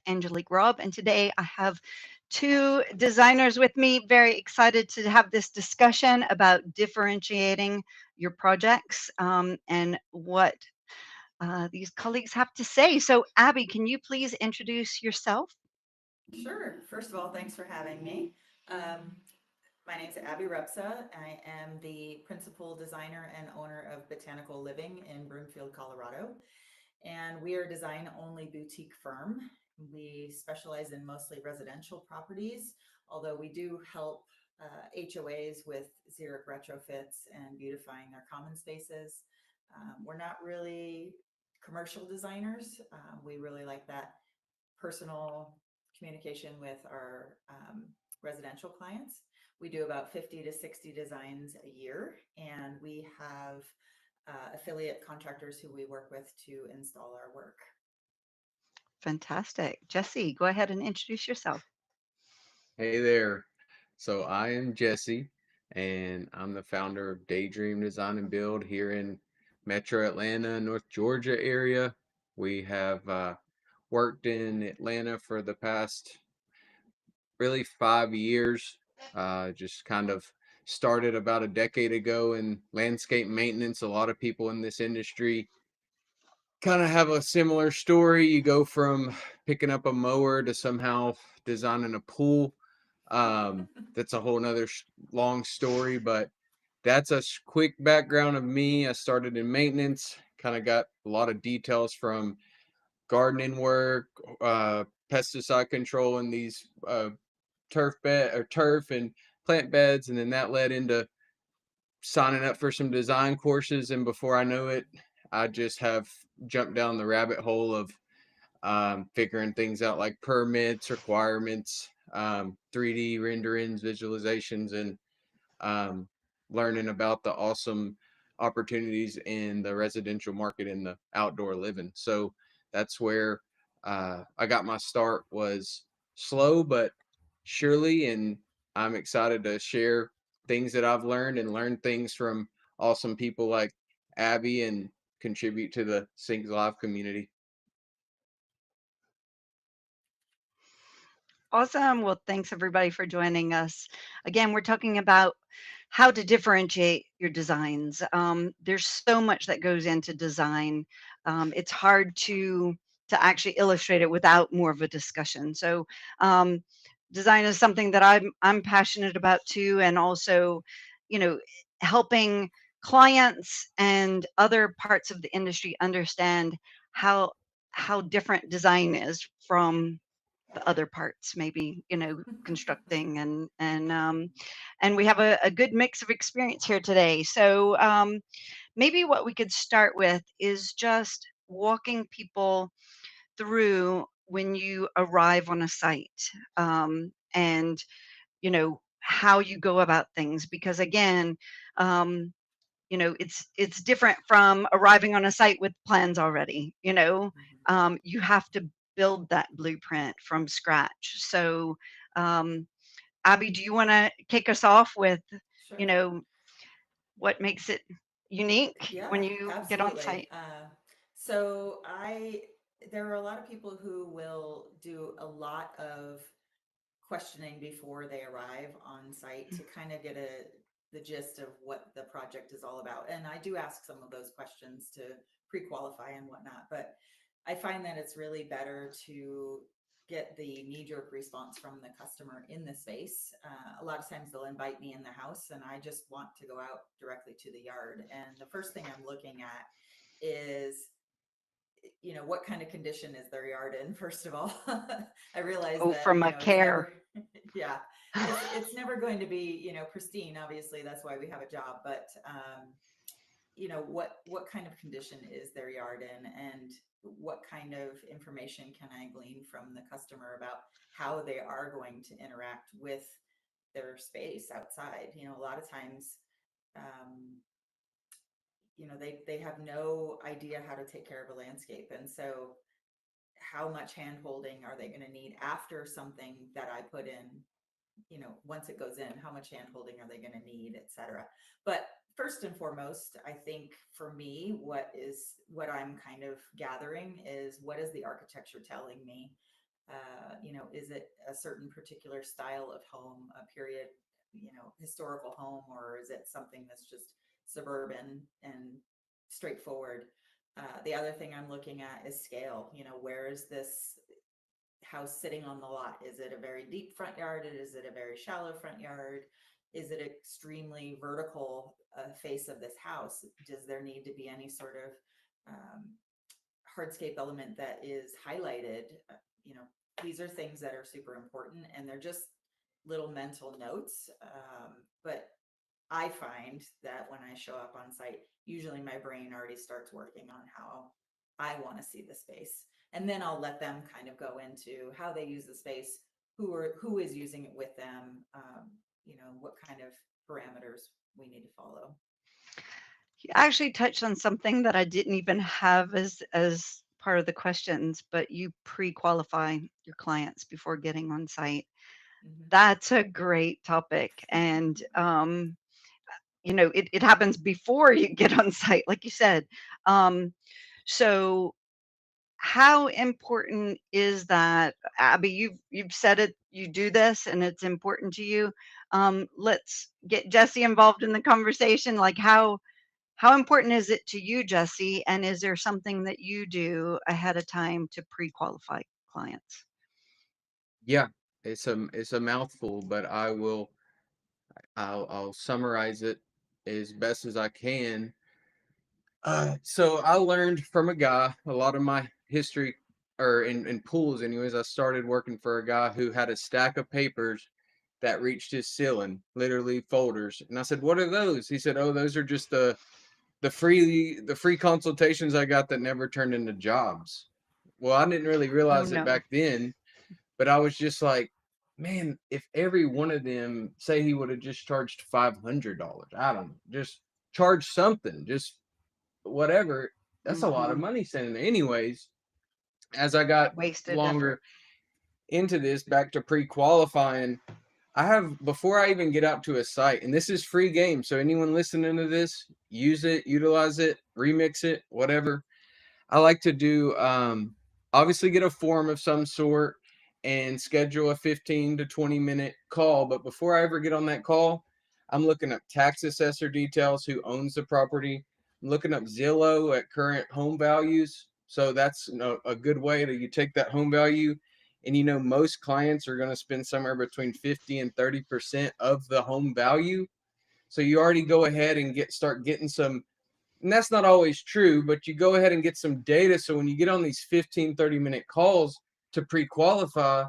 Angelique Robb, and today I have two designers with me. Very excited to have this discussion about differentiating your projects and what these colleagues have to say. So, Abby, can you please introduce yourself? Sure. First of all, thanks for having me. Um, my name's Abby Rupsa. I am the principal designer and owner of Botanical Living in Broomfield, Colorado. And we are a design only boutique firm. We specialize in mostly residential properties, although we do help HOAs with xeric retrofits and beautifying their common spaces. We're not really commercial designers. We really like that personal communication with our residential clients. We do about 50 to 60 designs a year, and we have affiliate contractors who we work with to install our work. Fantastic. Jesse, go ahead and introduce yourself. Hey there. So I am Jesse, and I'm the founder of Daydream Design and Build here in Metro Atlanta, North Georgia area. We have worked in Atlanta for the past really 5 years. Just kind of started about a decade ago in landscape maintenance. A lot of people in this industry kind of have a similar story. You go from picking up a mower to somehow designing a pool. That's a whole nother long story, but that's a quick background of me. I started in maintenance, kind of got a lot of details from gardening work, pesticide control in these turf and plant beds, and then that led into signing up for some design courses. And before I know it, I just have jumped down the rabbit hole of figuring things out like permits, requirements, 3D renderings, visualizations, and um, learning about the awesome opportunities in the residential market and the outdoor living. So that's where I got my start. Was slow but surely, and I'm excited to share things that I've learned and learn things from awesome people like Abby and contribute to the Sync Live community. Awesome. Well, thanks everybody for joining us. Again, we're talking about how to differentiate your designs. There's so much that goes into design. It's hard to actually illustrate it without more of a discussion. So, um, design is something that I'm passionate about too, and also, you know, helping clients and other parts of the industry understand how different design is from the other parts, maybe, constructing and we have a good mix of experience here today. So maybe what we could start with is just walking people through when you arrive on a site, and how you go about things, because again, um, it's different from arriving on a site with plans already. Mhm. You have to build that blueprint from scratch. So, um, Abby, do you want to kick us off with, you Sure. know, what makes it unique Yeah, when you get on absolutely. site? So I, there are a lot of people who will do a lot of questioning before they arrive on site to kind of get the gist of what the project is all about. And I do ask some of those questions to pre-qualify and whatnot, but I find that it's really better to get the knee-jerk response from the customer in the space. A lot of times they'll invite me in the house and I just want to go out directly to the yard. And the first thing I'm looking at is, what kind of condition is their yard in, first of all. I realize Oh, that, from a it's care. never, yeah, it's never going to be, pristine. Obviously, that's why we have a job. But what kind of condition is their yard in, and what kind of information can I glean from the customer about how they are going to interact with their space outside. A lot of times, um, they have no idea how to take care of a landscape, and so how much hand holding are they going to need after something that I put in, once it goes in, how much hand holding are they going to need, etc. But first and foremost, I think for me, what I'm kind of gathering is, what is the architecture telling me? Is it a certain particular style of home, a period, historical home, or is it something that's just suburban and straightforward? The other thing I'm looking at is scale. Where is this house sitting on the lot? Is it a very deep front yard? Is it a very shallow front yard? Is it extremely vertical face of this house? Does there need to be any sort of hardscape element that is highlighted? You know, these are things that are super important, and they're just little mental notes. But I find that when I show up on site, usually my brain already starts working on how I want to see the space. And then I'll let them kind of go into how they use the space, who is using it with them, what kind of parameters we need to follow. You actually touched on something that I didn't even have as part of the questions, but you pre-qualify your clients before getting on site. Mm-hmm. That's a great topic. And it happens before you get on site, like you said. So how important is that? Abby, you've said it, you do this and it's important to you. Let's get Jesse involved in the conversation. Like how important is it to you, Jesse? And is there something that you do ahead of time to pre-qualify clients? Yeah, it's a mouthful, but I'll summarize it as best as I can. So I learned from a guy a lot of my history, or in pools anyways. I started working for a guy who had a stack of papers that reached his ceiling, literally folders. And I said, "What are those?" He said, "Oh, those are just the free consultations I got that never turned into jobs." Well, I didn't really Oh realize it no. back then, but I was just like, man, if every one of them, say he would have just charged $500, I don't know, just charge something, just whatever, that's a lot of Hmm. money sending there. Anyways, as I got Wasted effort. longer into this, back to pre-qualifying, I have, before I even get out to a site, and this is free game, so anyone listening to this, use it, utilize it, remix it, whatever. I like to do, obviously get a form of some sort and schedule a 15 to 20-minute call. But before I ever get on that call, I'm looking up tax assessor details, who owns the property. I'm looking up Zillow at current home values. So that's, a good way to, you take that home value, and most clients are going to spend somewhere between 50 and 30% of the home value. So you already go ahead and start getting some, and that's not always true, but you go ahead and get some data. So when you get on these 15, 30-minute calls to pre-qualify,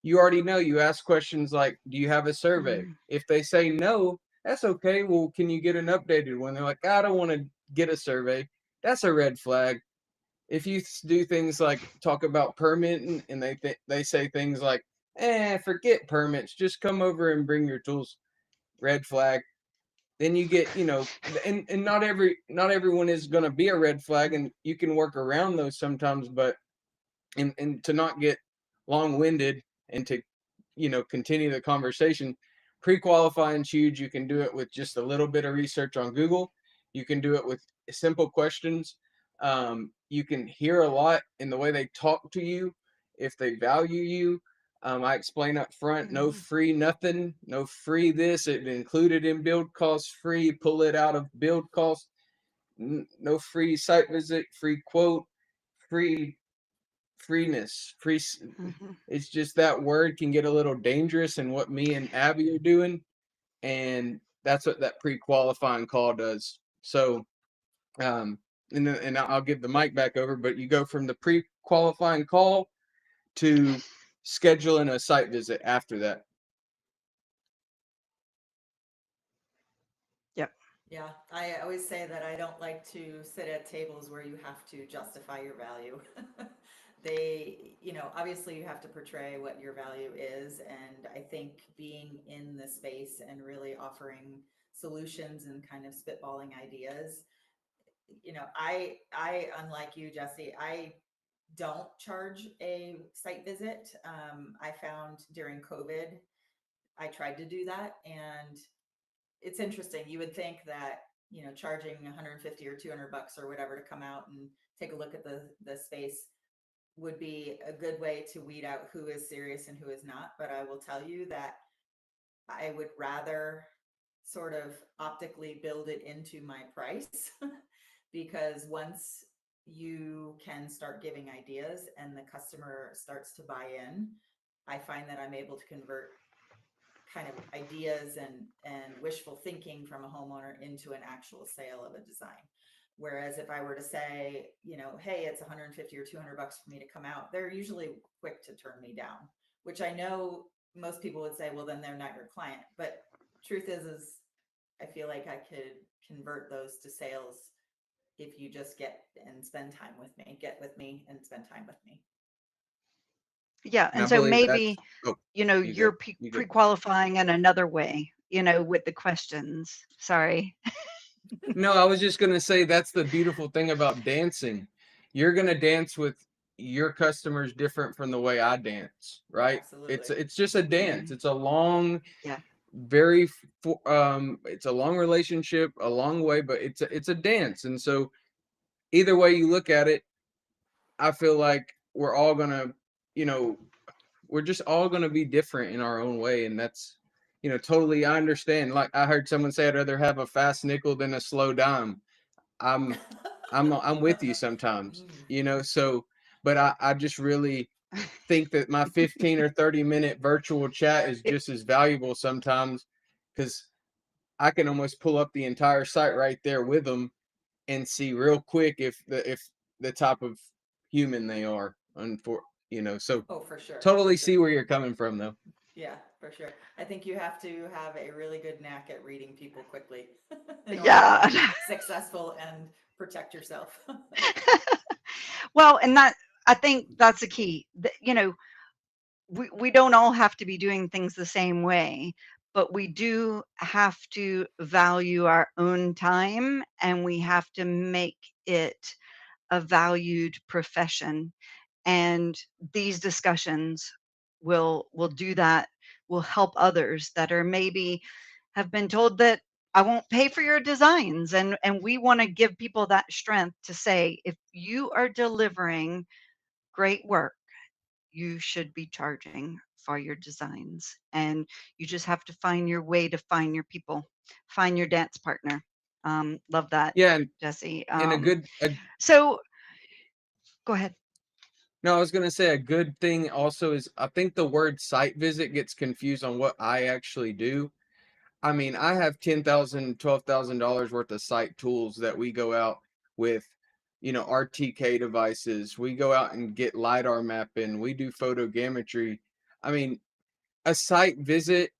you already know. You ask questions like, do you have a survey? Mm. If they say no, that's okay. Well, can you get an updated one? They're like, I don't want to get a survey. That's a red flag. If you do things like talk about permitting, and they say things like, forget permits, just come over and bring your tools, red flag. Then you get, and not everyone is going to be a red flag, and you can work around those sometimes. But and to not get long-winded, and to continue the conversation, pre-qualifying is huge. You can do it with just a little bit of research on Google. You can do it with simple questions. You can hear a lot in the way they talk to you, if they value you. I explain up front, no Mhm. free nothing, no free this, it included in build costs, free, pull it out of build costs, no free site visit, free quote, free freeness, Mhm. it's just that word can get a little dangerous in what me and Abby are doing. And that's what that pre-qualifying call does. So, um, and I'll give the mic back over, but you go from the pre-qualifying call to scheduling a site visit after that. Yep. Yeah, I always say that I don't like to sit at tables where you have to justify your value. Obviously you have to portray what your value is. And I think being in the space and really offering solutions and kind of spitballing ideas, unlike you, Jesse, I don't charge a site visit. I found during COVID, I tried to do that, and it's interesting. You would think that, charging 150 or $200 or whatever to come out and take a look at the space would be a good way to weed out who is serious and who is not. But I will tell you that I would rather sort of optically build it into my price because once you can start giving ideas and the customer starts to buy in, I find that I'm able to convert kind of ideas and wishful thinking from a homeowner into an actual sale of a design. Whereas if I were to say, you know, hey, it's 150 or 200 bucks for me to come out, they're usually quick to turn me down, which I know most people would say, well, then they're not your client. But truth is I feel like I could convert those to sales if you just get and spend time with me, get with me and spend time with me. Yeah, And I and so believe that's, maybe, oh, you you're good. You good. pre-qualifying in another way, with the questions. Sorry. No, I was just gonna say that's the beautiful thing about dancing. You're gonna dance with your customers different from the way I dance, right? It's Absolutely. it's just a dance. Mhm. It's a long, Yeah. it's a long relationship, a long way, but it's a dance. And so either way you look at it, I feel like we're all gonna, you know, we're just all gonna be different in our own way, and that's, totally. I understand. Like I heard someone say, I'd rather have a fast nickel than a slow dime. I'm I'm with you sometimes, Mm. so but I just really think that my 15 or 30-minute virtual chat is just as valuable sometimes because I can almost pull up the entire site right there with them and see real quick if the type of human they are. So Oh, for sure. For totally sure. see where you're coming from though. Yeah, for sure. I think you have to have a really good knack at reading people quickly in order to Yeah. be successful and protect yourself. Well, and I think that's the key. We don't all have to be doing things the same way, but we do have to value our own time and we have to make it a valued profession. And these discussions will do that, will help others that are maybe have been told that I won't pay for your designs. And we want to give people that strength to say, if you are delivering great work, you should be charging for your designs. And you just have to find your way to find your people, find your dance partner. Love that, Yeah, Jesse. and So go ahead. no, I was gonna say a good thing also is I think the word site visit gets confused on what I actually do. I mean, I have $10,000, $12,000 worth of site tools that we go out with, RTK devices. We go out and get LiDAR mapping. We do photogrammetry. I mean, a site visit,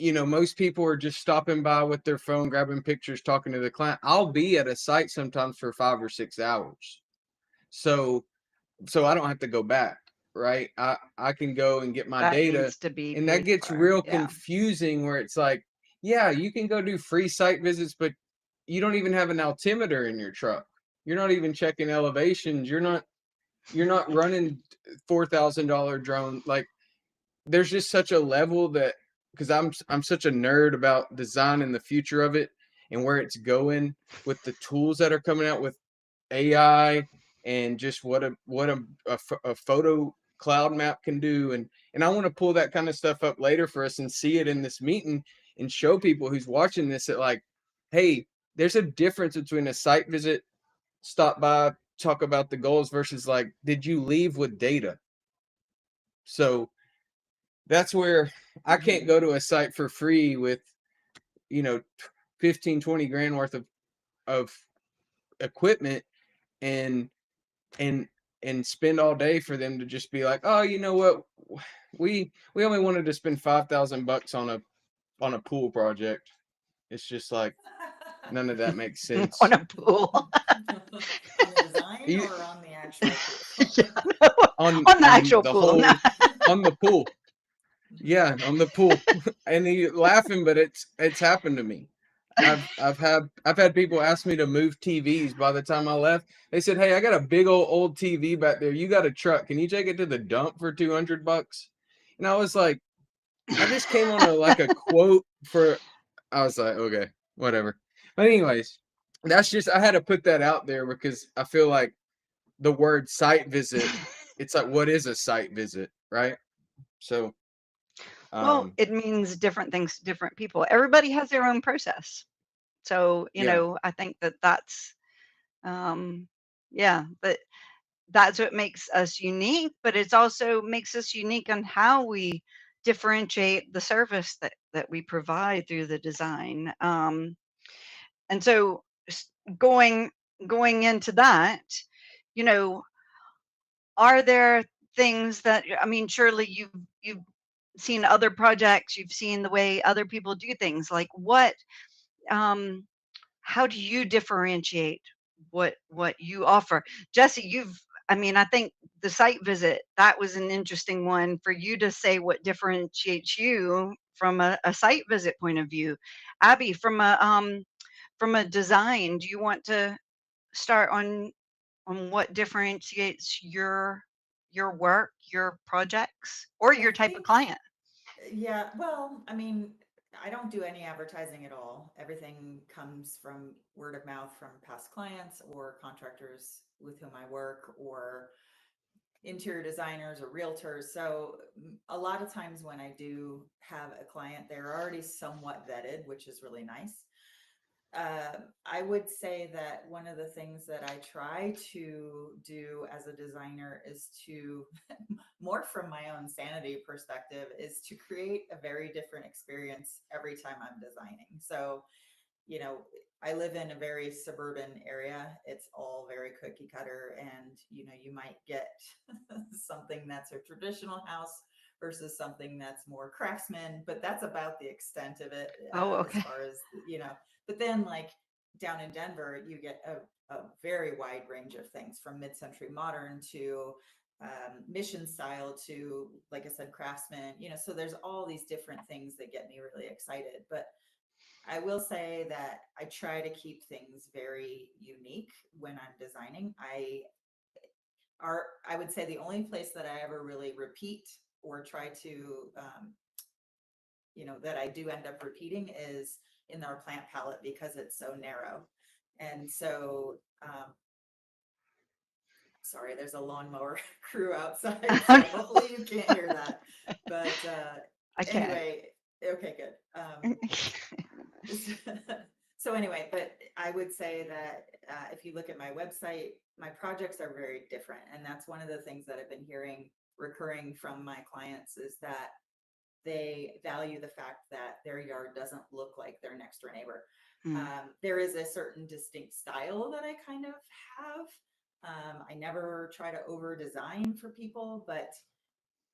most people are just stopping by with their phone, grabbing pictures, talking to the client. I'll be at a site sometimes for 5 or 6 hours. So I don't have to go back, right? I can go and get my That data, needs to be and that paid gets for. real Yeah. confusing where it's like, yeah, you can go do free site visits, but you don't even have an altimeter in your truck. You're not even checking elevations. You're not running $4,000 drone. Like there's just such a level that because I'm such a nerd about design and the future of it and where it's going with the tools that are coming out with AI and just what a photo cloud map can do. And I want to pull that kind of stuff up later for us and see it in this meeting and show people who's watching this that like, hey, there's a difference between a site visit, stop by, talk about the goals versus like, did you leave with data? So that's where I can't Mhm. go to a site for free with, you know, 15, 20 grand worth of equipment and and and spend all day for them to just be like, oh, you know what, we only wanted to spend $5,000 on a pool project. It's just like none of that makes On sense. a pool. On the design You, or on the actual pool? Yeah, no, on the on actual the pool. No. whole on the pool. Yeah, on the pool. And you laughing, but it's happened to me. I've had people ask me to move TVs. By the time I left, they said, "Hey, I got a big old TV back there. You got a truck? Can you take it to the dump for $200?" And I was like, I just came on a quote for. I was like, okay, whatever. But anyways, that's just I had to put that out there because I feel like the word site visit it's like, what is a site visit, right? So, Well, um, it means different things to different people. Everybody has their own process. So, yeah, I think that that's, um, yeah, but that's what makes us unique, but it's also makes us unique on how we differentiate the service that we provide through the design. And so s- going going into that, you know, are there things that I mean, surely you've seen other projects, you've seen the way other people do things. Like um how do you differentiate what you offer? Jesse, I mean, I think the site visit, that was an interesting one for you to say what differentiates you from a site visit point of view. Abby, from a design, do you want to start on what differentiates your work, your projects, or I your type of think, client? yeah, well, I mean, I don't do any advertising at all. Everything comes from word of mouth from past clients or contractors with whom I work, or interior designers or realtors. So a lot of times when I do have a client, they're already somewhat vetted, which is really nice. I would say that one of the things that I try to do as a designer is to, more from my own sanity perspective, is to create a very different experience every time I'm designing. So, you know, I live in a very suburban area. It's all very cookie cutter, and you might get something that's a traditional house versus something that's more craftsman, but that's about the extent of it, Oh, as okay. far as But then, like down in Denver, you get a very wide range of things from mid-century modern to mission style to, like I said, craftsman. So there's all these different things that get me really excited, but I will say that I try to keep things very unique when I'm designing. I would say the only place that I ever really repeat or try to, that I do end up repeating is in our plant palette because it's so narrow. And so, sorry, there's a lawnmower crew outside, so hopefully you can't hear that. But I can. anyway, okay, good. So anyway, but I would say that if you look at my website, my projects are very different. And that's one of the things that I've been hearing recurring from my clients is that they value the fact that their yard doesn't look like their next door neighbor. Mm, There is a certain distinct style that I kind of have. I never try to over design for people, but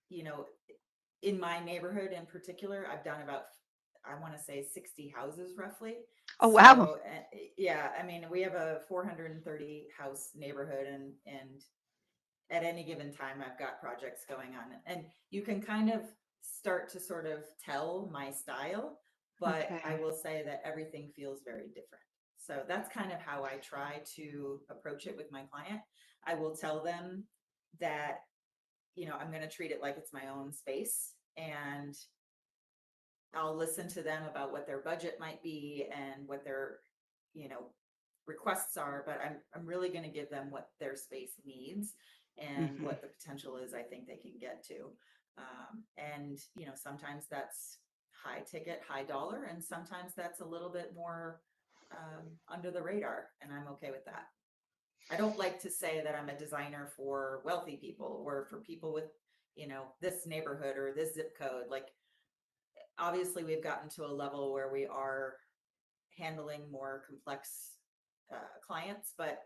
you know, in my neighborhood in particular, I've done about, I want to say 60 houses roughly. oh, wow. So yeah, I mean, we have a 430 house neighborhood, and at any given time, I've got projects going on, and you can kind of start to sort of tell my style, but I Okay. will say that everything feels very different. So that's kind of how I try to approach it with my client. I will tell them that I'm going to treat it like it's my own space, and I'll listen to them about what their budget might be and what their, you know, requests are, but I'm really going to give them what their space needs and Hmm. what the potential is I think they can get to. And sometimes that's high ticket, high dollar, and sometimes that's a little bit more under the radar, and I'm okay with that. I don't like to say that I'm a designer for wealthy people or for people with, this neighborhood or this zip code. Like, obviously, we've gotten to a level where we are handling more complex clients, but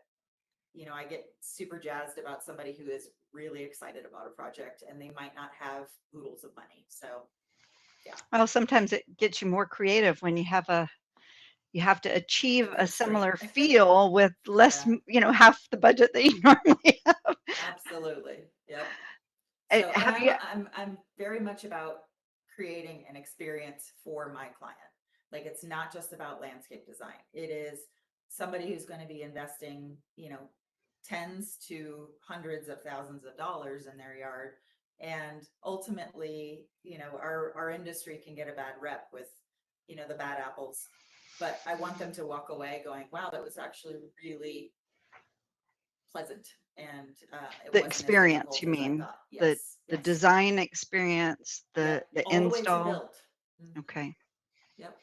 I get super jazzed about somebody who is really excited about a project and they might not have oodles of money. So, yeah, Well, sometimes it gets you more creative when you have to it's a achieve a constraint. similar feel with less, Yeah, half the budget that you normally have. absolutely. Yep. So, and Have I'm you I'm I'm very much about creating an experience for my client. Like, it's not just about landscape design. It is somebody who's going to be investing, tens to hundreds of thousands of dollars in their yard. And ultimately, our industry can get a bad rep with, the bad apples. But I want them to walk away going, wow, that was actually really pleasant and it The wasn't as experience, difficult you as I mean? thought. The Yes, the yes, design experience, yep, the all the way to install. build. Okay. Yep.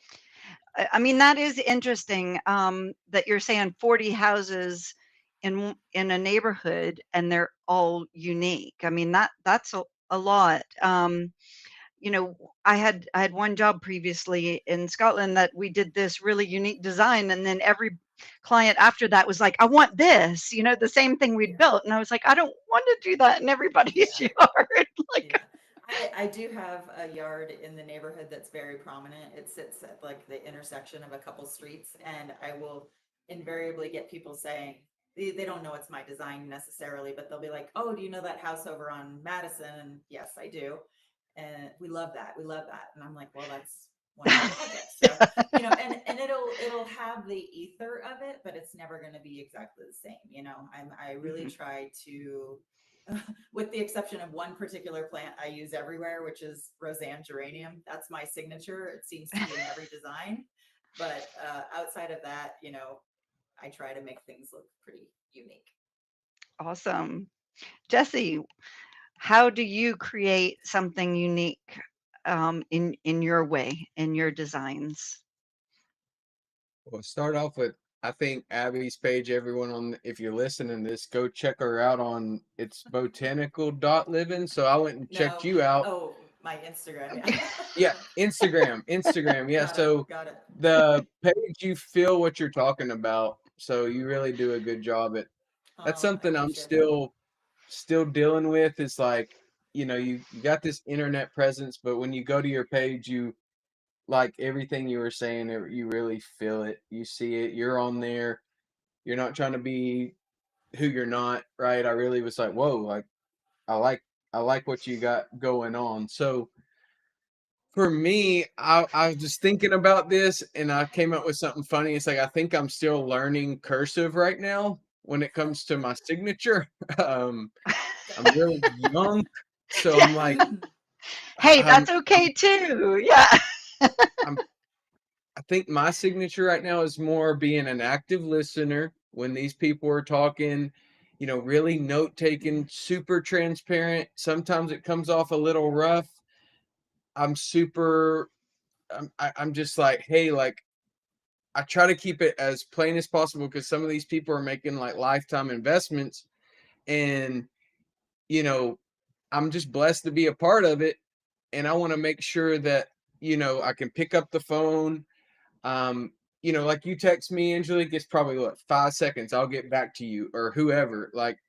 I mean, that is interesting, that you're saying 40 houses in a neighborhood and they're all unique. I mean, that's a lot. You know, I had one job previously in Scotland that we did this really unique design, and then every client after that was like, "I want this," you know, the same thing we'd Yeah. built, and I was like, "I don't want to do that in everybody's Yeah. yard." Like, Yeah. I do have a yard in the neighborhood that's very prominent. It sits at like the intersection of a couple streets, and I will invariably get people saying, they don't know it's my design necessarily, but they'll be like, "Oh, do you know that house over on Madison?" And yes, I do. And we love that. We love that. And I'm like, well, that's one of our projects. So, you know, and it'll have the ether of it, but it's never going to be exactly the same. You know, I really Mhm. try to, with the exception of one particular plant I use everywhere, which is Roseanne geranium. That's my signature. It seems to be in every design. But outside of that, you know, I try to make things look pretty unique. Awesome. Jesse, how do you create something unique, in your way, in your designs? Well, start off with I think Abby's page. Everyone on, if you're listening to this, go check her out on it's Botanical Living. So I went and checked No, you out. oh, my Instagram. Okay. Yeah. Yeah, Instagram. Yeah, Got it. so Got it. the page, you feel what you're talking about. So you really do a good job at. That's Oh, I something I'm appreciate that. still dealing with. Is like, you got this internet presence, but when you go to your page, you like everything you were saying, you really feel it. You see it. You're on there. You're not trying to be who you're not, right? I really was like, whoa, like I like I like what you got going on. So for me, I was just thinking about this and I came up with something funny. It's like I think I'm still learning cursive right now when it comes to my signature. Um, I'm really young, so Yeah. I'm like, Hey, I'm that's okay too. Yeah. I'm I think my signature right now is more being an active listener when these people are talking, really note taking, super transparent. Sometimes it comes off a little rough. I'm super, I'm just like, hey, like, I try to keep it as plain as possible because some of these people are making like lifetime investments. And, you know, I'm just blessed to be a part of it. And I want to make sure that, I can pick up the phone. Um, like you text me, Angelique, it's probably what, 5 seconds. I'll get back to you or whoever. Like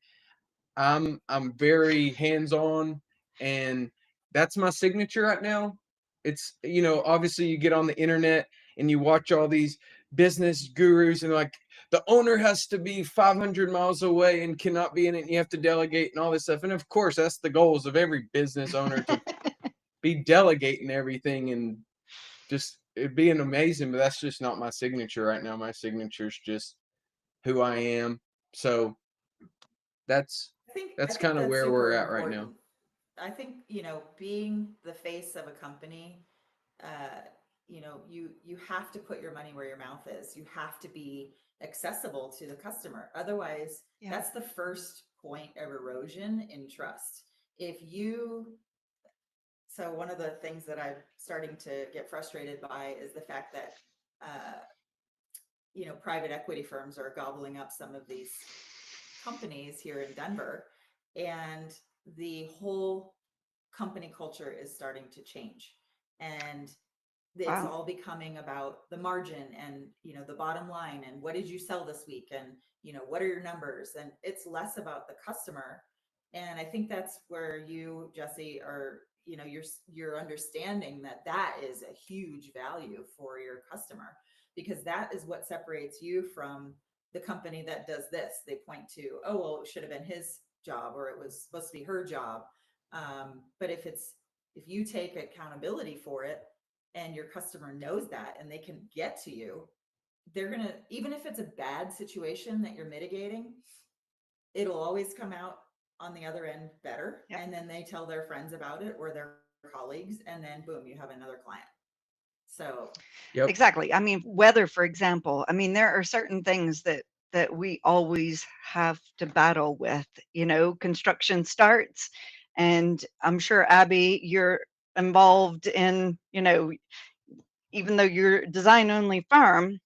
I'm very hands-on, and that's my signature right now. It's, obviously you get on the internet and you watch all these business gurus and like the owner has to be 500 miles away and cannot be in it and you have to delegate and all this stuff. And of course, that's the goals of every business owner, to be delegating everything and just it being amazing, but that's just not my signature right now. My signature is just who I am. So that's I that's think kind of that's where we're super at right now. important. I think, you know, being the face of a company, uh, you know, you have to put your money where your mouth is. You have to be accessible to the customer. Otherwise, Yeah. that's the first point of erosion in trust. If you So one of the things that I'm starting to get frustrated by is the fact that uh, you know, private equity firms are gobbling up some of these companies here in Denver, and the whole company culture is starting to change. And it's Wow. all becoming about the margin and, you know, the bottom line and what did you sell this week and, you know, what are your numbers, and it's less about the customer. And I think that's where you, Jesse, are, you know, you're understanding that that is a huge value for your customer, because that is what separates you from the company that does this. They point to, oh well, it should have been his job or it was supposed to be her job. But if you take accountability for it and your customer knows that and they can get to you, they're gonna, even if it's a bad situation that you're mitigating, it'll always come out on the other end better. Yep. And then they tell their friends about it or their colleagues, and then boom, you have another client. So Yep. Exactly. I mean, weather, for example. I mean, there are certain things that that we always have to battle with. Construction starts, and I'm sure, Abby, you're involved in, even though you're a design only firm,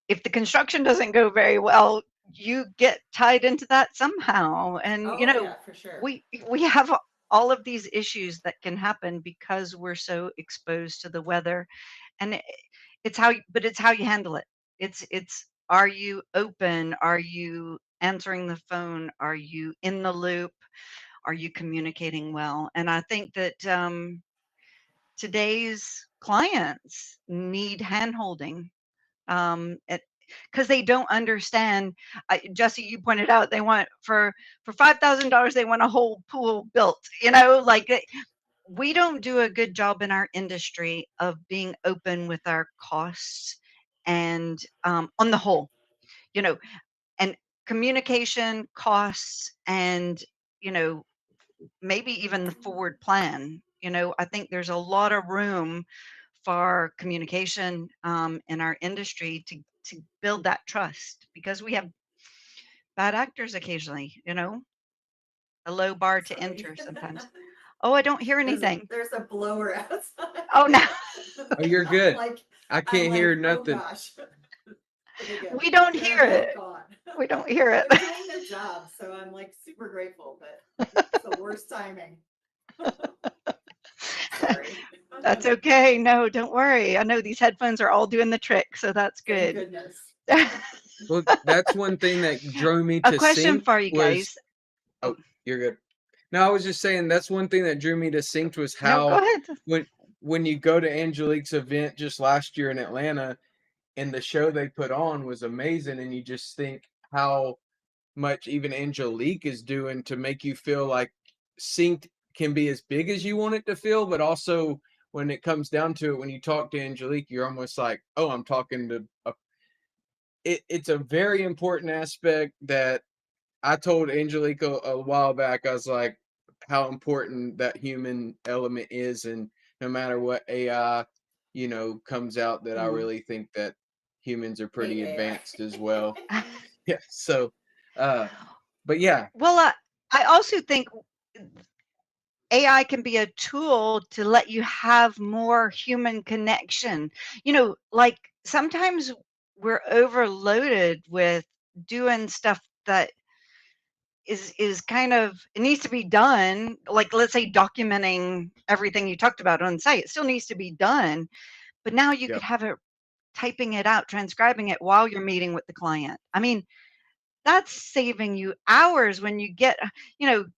if the construction doesn't go very well, you get tied into that somehow. And Oh yeah, for sure. we have all of these issues that can happen because we're so exposed to the weather. And it's how you handle it. It's are you open? Are you answering the phone? Are you in the loop? Are you communicating well? And I think that today's clients need handholding, because they don't understand. Jesse, you pointed out they want for $5,000 they want a whole pool built. Like we don't do a good job in our industry of being open with our costs, and on the whole, you know, and communication costs, and you know maybe even the forward plan. I think there's a lot of room for communication in our industry to build that trust, because we have bad actors occasionally, a low bar to Sorry. enter sometimes. Oh, I don't hear anything. There's a blower Oh, no. outside. Oh, you're I'm good. like I I'm can't hear like, oh nothing. gosh. Okay, good. We don't They're hear it. both gone. We don't hear it. They're doing their job, so I'm like super grateful, but it's the worst timing. Sorry. That's okay. No, don't worry. I know these headphones are all doing the trick, so that's Thank good. goodness. Well, that's one thing that drew me A to question sync for you was, guys. Oh, oh, you're good. No, I was just saying that's one thing that drew me to synced was no, go how ahead. when when you go to Angelique's event just last year in Atlanta, and the show they put on was amazing, and you just think how much even Angelique is doing to make you feel like synced can be as big as you want it to feel, but also when it comes down to it, when you talk to Angelique, you're almost like, oh, I'm talking to a it's a very important aspect that I told Angelique a while back. I was like, how important that human element is, and no matter what AI, comes out, that I Mm. really think that humans are Hate pretty advanced as well. AI. Yeah. So, uh, but yeah, Well, I also think AI can be a tool to let you have more human connection. Like sometimes we're overloaded with doing stuff that is kind of, it needs to be done. Like, let's say documenting everything you talked about on site. It still needs to be done, but now you could yep, have it typing it out, transcribing it while you're meeting with the client. I mean, that's saving you hours when you get,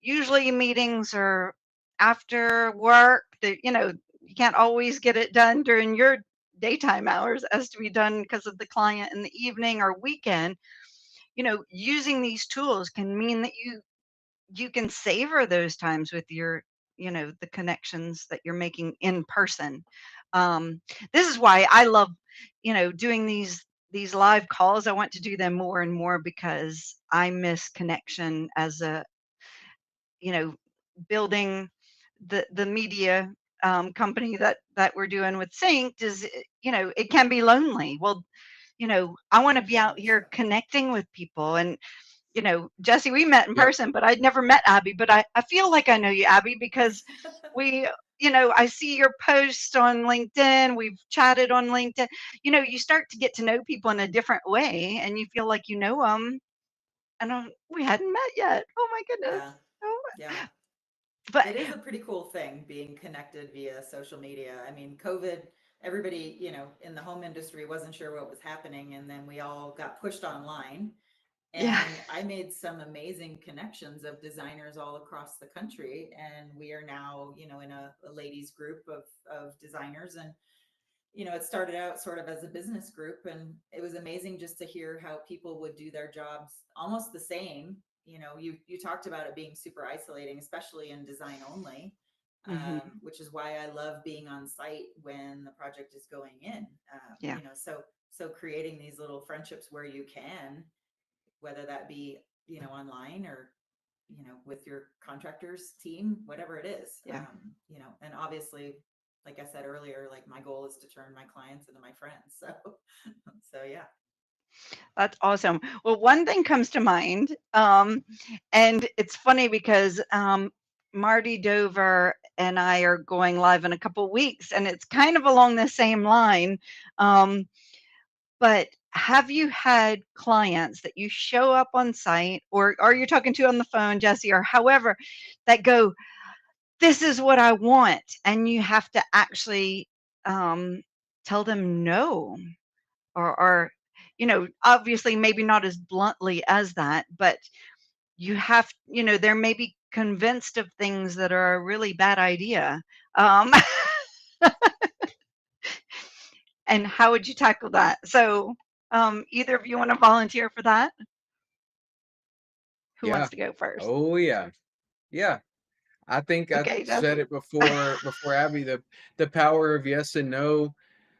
usually meetings are after work. You can't always get it done during your daytime hours, as to be done because of the client in the evening or weekend. Using these tools can mean that you can savor those times with the connections that you're making in person. um, this is why I love doing these live calls. I want to do them more and more because I miss connection as a building the media company that we're doing with Synced. Is it can be lonely. Well, I want to be out Very much so. here connecting with people. And Jesse, we met in yep, person, but I'd never met Abby. But I feel like I know you, Abby, because we, I see your posts on LinkedIn. We've chatted on LinkedIn. You start to get to know people in a different way, and you feel like you know them. And we hadn't met yet. Oh my goodness. Yeah. Oh, Yeah. but It is a pretty cool thing being connected via social media. I mean, COVID, everybody, in the home industry wasn't sure what was happening, and then we all got pushed online. yeah, And I made some amazing connections of designers all across the country. And we are now, in a ladies group of designers. And it started out sort of as a business group, and it was amazing just to hear how people would do their jobs almost the same. You talked about it being super isolating, especially in design only, hmm, which is why I love being on site when the project is going in. yeah, So creating these little friendships where you can, whether that be online or with your contractors team, whatever it is. yeah. And obviously, like I said earlier, like my goal is to turn my clients into my friends. So so yeah. That's awesome. Well, one thing comes to mind, and it's funny because Marty Dover and I are going live in a couple weeks, and it's kind of along the same line. Um, but have you had clients that you show up on site, or you're talking to on the phone, Jesse, or however, that go, "This is what I want," and you have to actually um, tell them no? Or obviously maybe not as bluntly as that, but you have, they're maybe convinced of things that are a really bad idea. um and how would you tackle that? So either of you want to volunteer for that? Who Yeah. wants to go first? Oh yeah. Yeah. I think I Okay, said Jesse. it before Abby, the power of yes and no.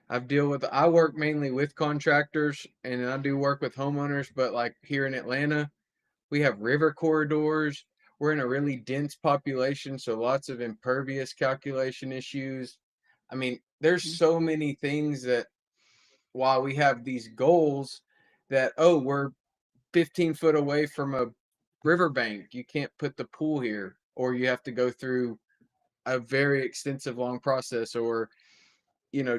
I work mainly with contractors and I do work with homeowners, but like here in Atlanta, we have river corridors. We're in a really dense population, so lots of impervious calculation issues. I mean, there's Mhm. so many things that while we have these goals that, oh, we're 15 foot away from a riverbank, you can't put the pool here, or you have to go through a very extensive long process, or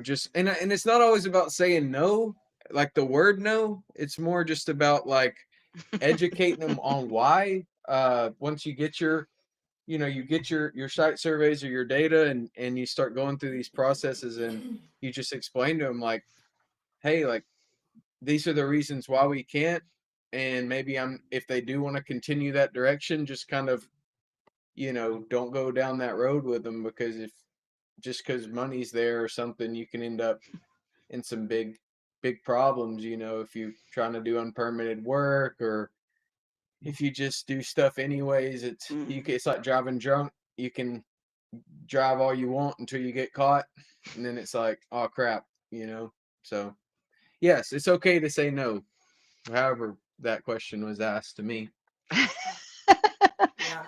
just and it's not always about saying no, like the word no. It's more just about like educating them on why. Once you get your site surveys or your data, and you start going through these processes, and you just explain to them like, hey, like these are the reasons why we can't, and maybe I'm if they do want to continue that direction, just kind of don't go down that road with them, because if just because money's there or something, you can end up in some big problems, if you're trying to do unpermitted work, or if you just do stuff anyways. Mm. It's like driving drunk. You can drive all you want until you get caught, and then it's like, oh crap. So yes, it's okay to say no, however that question was asked to me. Yeah,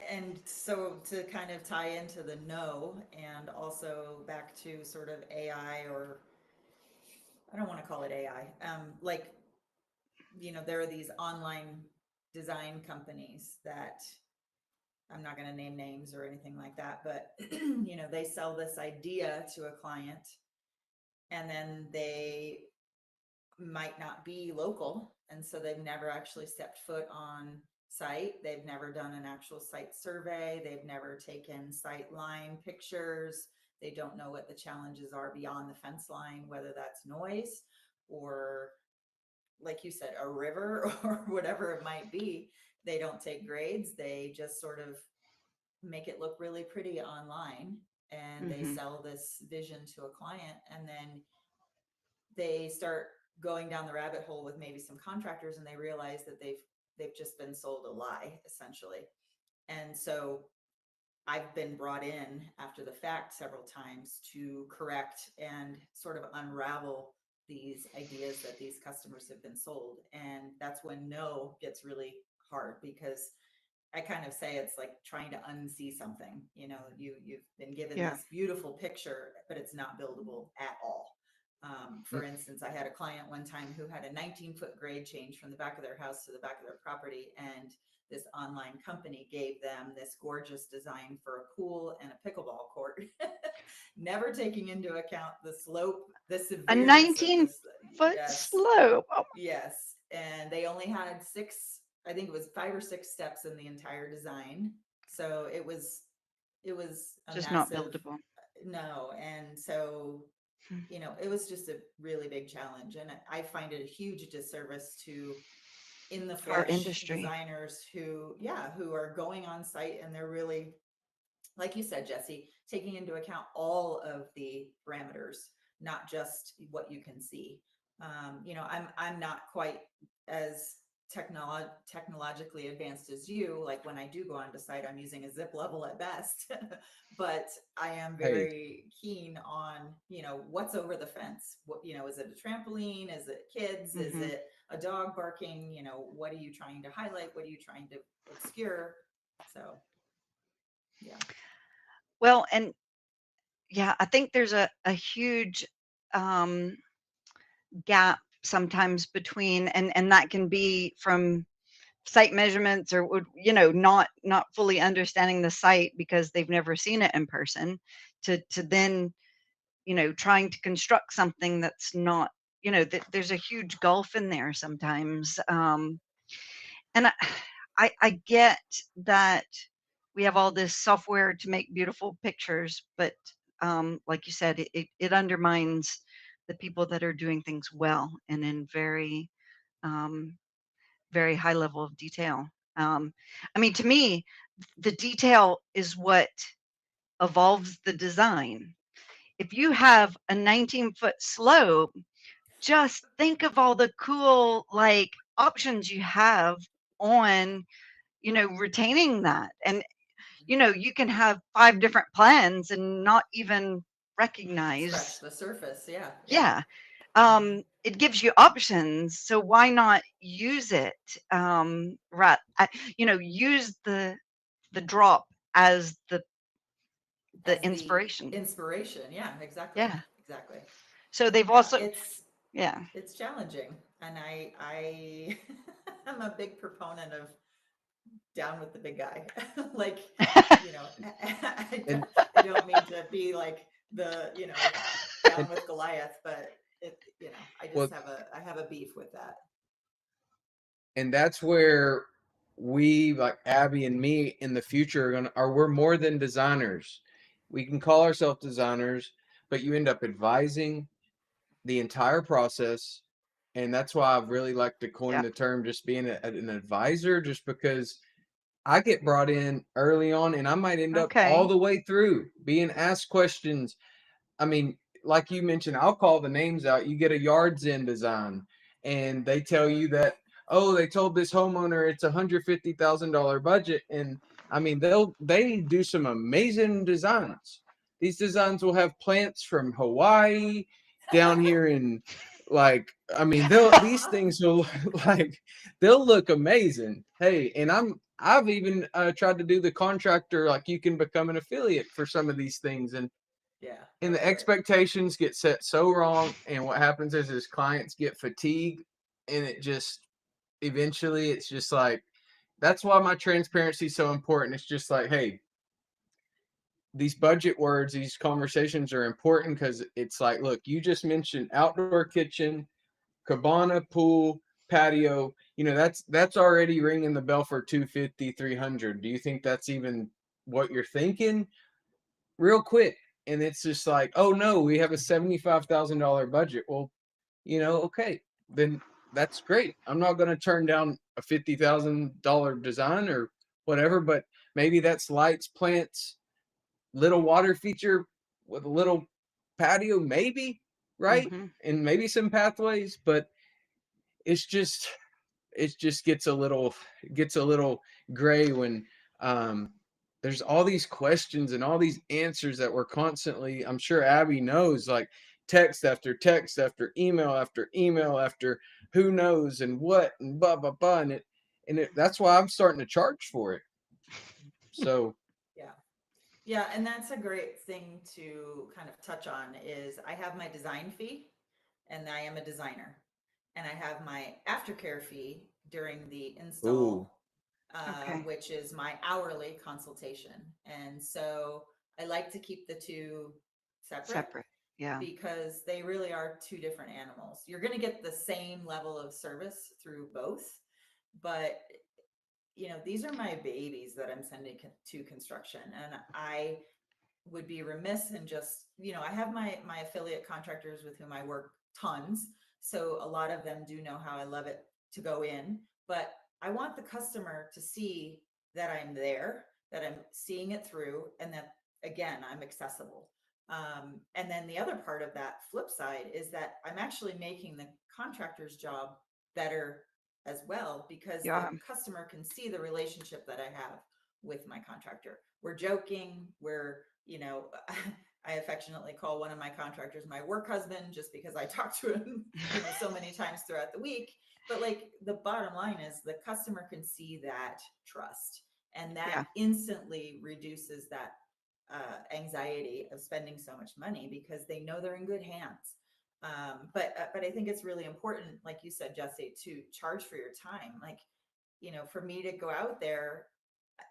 and so to kind of tie into the no and also back to sort of AI, or I don't want to call it AI. Like, there are these online design companies that I'm not going to name names or anything like that, but they sell this idea to a client, and then they might not be local, and so they've never actually stepped foot on site. They've never done an actual site survey. They've never taken sight line pictures. They don't know what the challenges are beyond the fence line, whether that's noise or, like you said, a river or whatever it might be. They don't take grades. They just sort of make it look really pretty online, and they Mhm. sell this vision to a client, and then they start going down the rabbit hole with maybe some contractors, and they realize that they've just been sold a lie, essentially. And so I've been brought in after the fact several times to correct and sort of unravel these ideas that these customers have been sold. And that's when no gets really hard, because I kind of say it's like trying to unsee something. You've been given Yeah. this beautiful picture, but it's not buildable at all. For instance, I had a client one time who had a 19-foot grade change from the back of their house to the back of their property, and this online company gave them this gorgeous design for a pool and a pickleball court, never taking into account the slope, the A severeness of 19 this. foot Yes, slope. Oh, yes. And they only had six, I think it was 5 or 6 steps in the entire design. So it was a just not massive buildable. no. And so, it was just a really big challenge. And I find it a huge disservice to in the Our flesh industry. designers who, yeah, who are going on site, and they're really, like you said, Jesse, taking into account all of the parameters, not just what you can see. I'm not quite as technologically advanced as you. Like when I do go onto site, I'm using a zip level at best, but I am Hey, very keen on what's over the fence. What is it a trampoline? Is it kids? Is Mhm. it a dog barking? What are you trying to highlight? What are you trying to obscure? So yeah. Well, and yeah, I think there's a huge um, gap sometimes between, and that can be from site measurements or not fully understanding the site because they've never seen it in person, to then trying to construct something that's not, that there's a huge gulf in there sometimes. And I get that we have all this software to make beautiful pictures, but like you said, it undermines the people that are doing things well and in very, um, very high level of detail. I mean, to me, the detail is what evolves the design. If you have a 19-foot slope, just think of all the cool like options you have on, retaining that. And you can have 5 different plans and not even Scratch recognize. the surface. Yeah. Yeah. Yeah. Mhm. It gives you options, so why not use it? Right. Use the drop as the As the inspiration. inspiration. Yeah, exactly. Yeah. Exactly. So they've Yeah, also, yeah. it's challenging. And I am a big proponent of down with the big guy. Like, you know, And I don't mean to be like the, down and with Goliath, but well, I have a beef with that. and that's where we, like Abby and me, in the future we're more than designers. We can call ourselves designers, but you end up advising the entire process. And that's why I've really like to coin Yeah. the term just being an advisor, just because I get brought in early on and I might end up all Okay. the way through being asked questions. I mean, like you mentioned, I'll call the names out. You get a yards end design, and they tell you that, oh, they told this homeowner it's $150,000 budget, and I mean they do some amazing designs. These designs will have plants from Hawaii down here in, like, I mean these things will like they'll look amazing. Hey, and I've even tried to do the contractor, like you can become an affiliate for some of these things, Yeah, and I've the heard it. expectations get set so wrong, and what happens is his clients get fatigued, and it just eventually it's just like, that's why my transparency is so important. It's just like, hey, these budget words, these conversations are important, because it's like, look, you just mentioned outdoor kitchen, cabana, pool, patio. That's already ringing the bell for 250, 300. Do you think that's even what you're thinking? Real quick. And it's just like, oh no, we have a $75,000 budget. Well, okay, then that's great. I'm not going to turn down a $50,000 design or whatever, but maybe that's lights, plants, little water feature with a little patio, maybe, right? Mhm. And maybe some pathways, but it's just it just gets a little gray when um there's all these questions and all these answers that we're constantly, I'm sure Abby knows, like text after email after who knows and what and blah blah blah, and that's why I'm starting to charge for it. So Yeah. Yeah, and that's a great thing to kind of touch on is I have my design fee and I am a designer. And I have my aftercare fee during the ooh, install, Okay. which is my hourly consultation. And so I like to keep the two separate Separate. Yeah. because they really are two different animals. You're going to get the same level of service through both, but these are my babies that I'm sending to construction, and I would be remiss in just, I have my affiliate contractors with whom I work tons. So a lot of them do know how I love it to go in, but I want the customer to see that I'm there, that I'm seeing it through, and that again, I'm accessible. And then the other part of that flip side is that I'm actually making the contractor's job better as well, because the Yeah. customer can see the relationship that I have with my contractor. We're joking, I affectionately call one of my contractors my work husband just because I talk to him, so many times throughout the week. But like the bottom line is the customer can see that trust, and that Yeah. instantly reduces that anxiety of spending so much money because they know they're in good hands. But I think it's really important, like you said, Jesse, to charge for your time. Like, for me to go out there,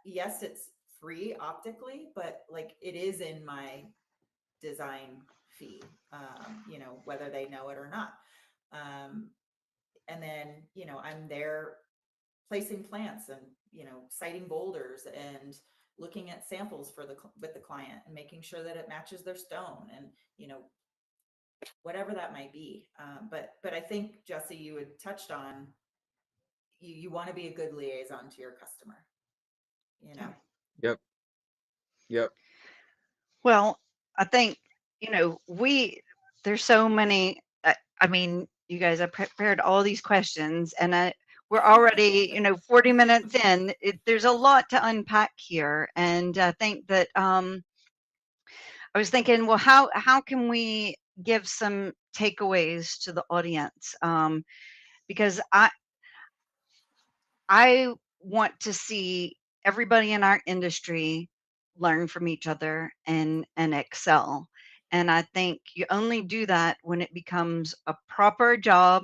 yes, it's free optically, but like it is in my design fee, whether they know it or not. Um, and then, I'm there placing plants and, siting boulders and looking at samples with the client and making sure that it matches their stone and, whatever that might be. But I think, Jesse, you had touched on, you want to be a good liaison to your customer, you know. Yeah. Yep. Yep. Well, I think, there's so many, I mean, you guys have prepared all these questions and we're already, 40 minutes in. There's a lot to unpack here. And I think that I was thinking, well, how can we give some takeaways to the audience? Because I want to see everybody in our industry learn from each other and excel. And I think you only do that when it becomes a proper job.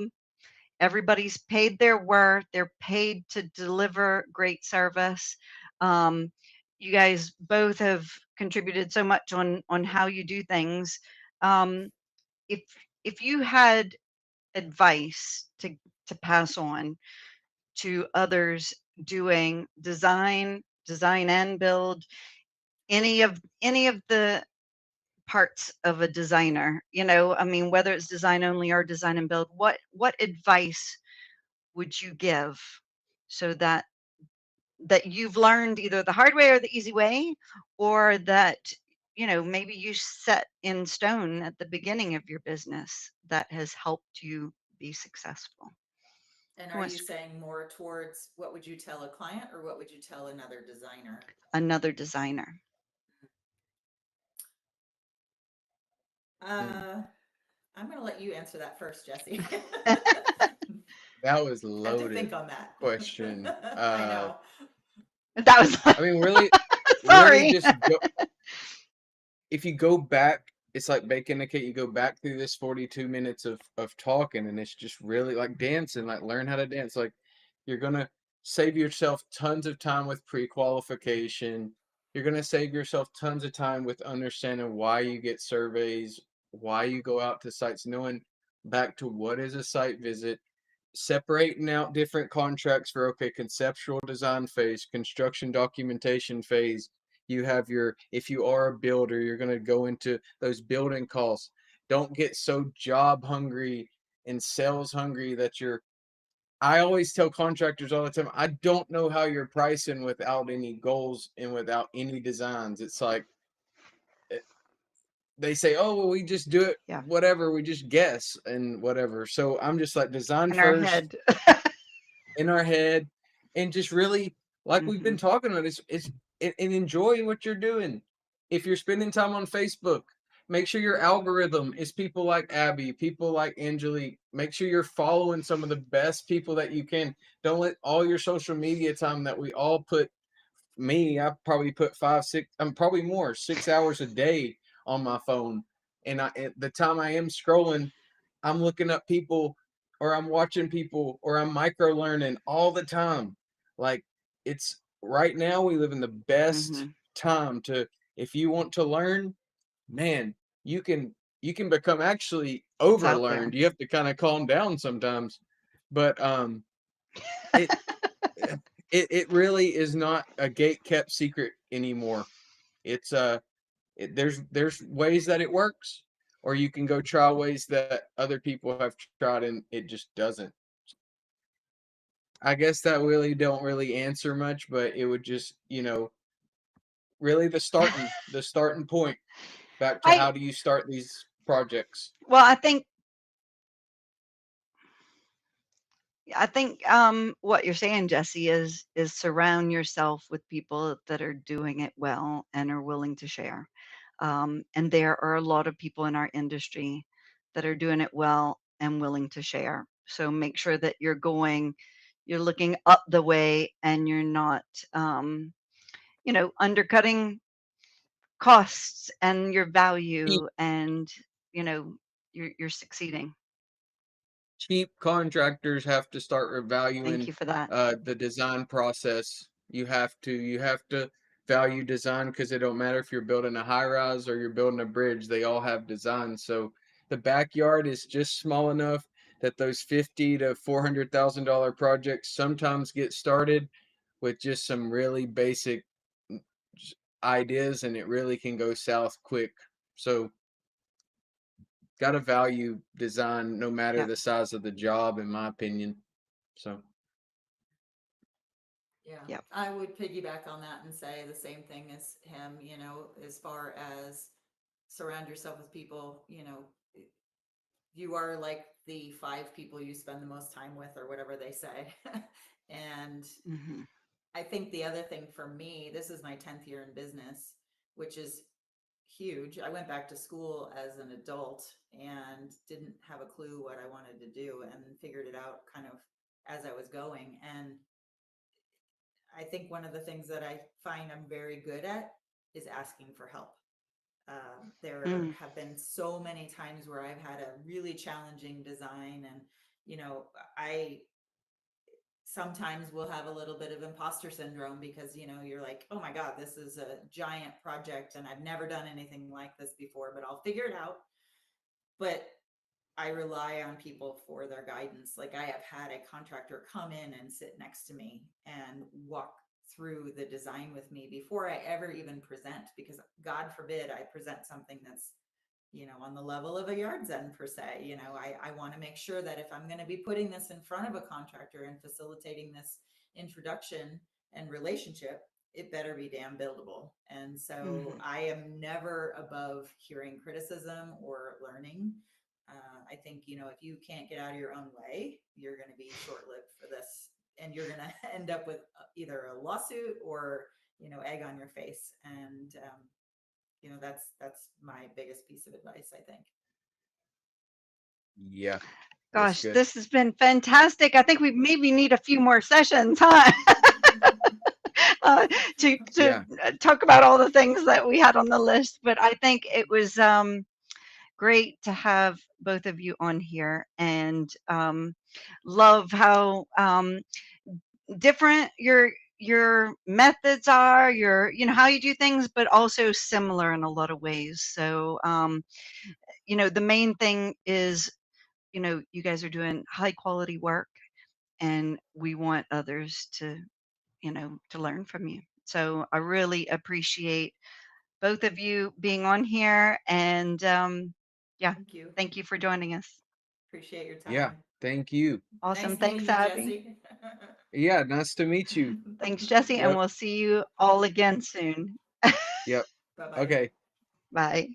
Everybody's paid their worth. They're paid to deliver great service. Um, you guys both have contributed so much on how you do things. Um, if if you had advice to pass on to others doing design and build, any of the parts of a designer, I mean, whether it's design only or design and build, what advice would you give so that you've learned either the hard way or the easy way, or that maybe you set in stone at the beginning of your business that has helped you be successful? And Who are wants you to? saying more towards what would you tell a client or what would you tell another designer? Another designer. Mm. Uh, I'm going to let you answer that first, Jesse. That was I have to think loaded on that. question. I know. That was I mean, really, really sorry. just go, if you go back, it's like baking a cake. You go back through this 42 minutes of talking, and it's just really like dancing, like learn how to dance. Like you're gonna save yourself tons of time with pre-qualification. You're gonna save yourself tons of time with understanding why you get surveys, why you go out to sites, knowing back to what is a site visit, separating out different contracts for okay, conceptual design phase, construction documentation phase. You have your, if you are a builder, you're going to go into those building costs. Don't get so job hungry and sales hungry that you're, I always tell contractors all the time, I don't know how you're pricing without any goals and without any designs. It's like they say, oh, well, we just do it, Yeah, whatever, we just guess and whatever. So I'm just like, design in our first, head. in our head, and just really, like we've been Hmm. talking about, and enjoy what you're doing. If you're spending time on Facebook, make sure your algorithm is people like Abby, people like Angelique. Make sure you're following some of the best people that you can. Don't let all your social media time that we all put, me, I probably put 5, 6, I'm probably more, 6 hours a day on my phone. And at the time I am scrolling, I'm looking up people, or I'm watching people, or I'm micro learning all the time. Like it's right now we live in the best Hmm. time to, if you want to learn, man, you can become actually It's out there. overlearned. You have to kind of calm down sometimes. But it it really is not a gate kept secret anymore. It's there's ways that it works, or you can go try ways that other people have tried and it just doesn't. I guess that really don't really answer much, but it would just, really the starting point back to I how do you start these projects. well, I think what you're saying, Jesse, is surround yourself with people that are doing it well and are willing to share. And there are a lot of people in our industry that are doing it well and willing to share. So make sure that you're looking up the way and you're not, undercutting costs and your Keep value and, you know, you're succeeding. Cheap contractors have to start Thank revaluing you for that. the design process. You have to value design because it don't matter if you're building a high rise or you're building a bridge, they all have design. So the backyard is just small enough that those 50 to $400,000 projects sometimes get started with just some really basic mm, ideas, and it really can go south quick. So got to value design no matter Yeah. the size of the job, in my opinion. So Yeah, Yep. I would piggyback on that and say the same thing as him, as far as surround yourself with people, you are like the five people you spend the most time with, or whatever they say. And Hmm. I think the other thing for me, this is my 10th year in business, which is huge. I went back to school as an adult and didn't have a clue what I wanted to do, and figured it out kind of as I was going. And I think one of the things that I find I'm very good at is asking for help. There Mm. have been so many times where I've had a really challenging design, and you know, I sometimes will have a little bit of imposter syndrome because you're like, oh my god, this is a giant project and I've never done anything like this before, but I'll figure it out. But I rely on people for their guidance. Like, I have had a contractor come in and sit next to me and walk through the design with me before I ever even present, because God forbid I present something that's, on the level of a yard's end per se. I want to make sure that if I'm going to be putting this in front of a contractor and facilitating this introduction and relationship, it better be damn buildable. And so Hmm. I am never above hearing criticism or learning. I think, if you can't get out of your own way, you're going to be short lived for this. And you're going to end up with either a lawsuit or, egg on your face. And, that's my biggest piece of advice, I think. yeah, that's Gosh, good. this has been fantastic. I think we maybe need a few more sessions, huh? To Yeah, talk about all the things that we had on the list. But I think it was great to have both of you on here, and love how different your methods are, your how you do things, but also similar in a lot of ways. So the main thing is you guys are doing high quality work, and we want others to learn from you. So I really appreciate both of you being on here, and yeah, Thank you. thank you for joining us. Appreciate your yeah. time. Thank you. Awesome. Nice Thanks, meeting you, Abby. Jesse. Yeah, nice to meet you. Thanks, Jesse, and Yep, we'll see you all again soon. yep. Bye bye. Okay. Bye.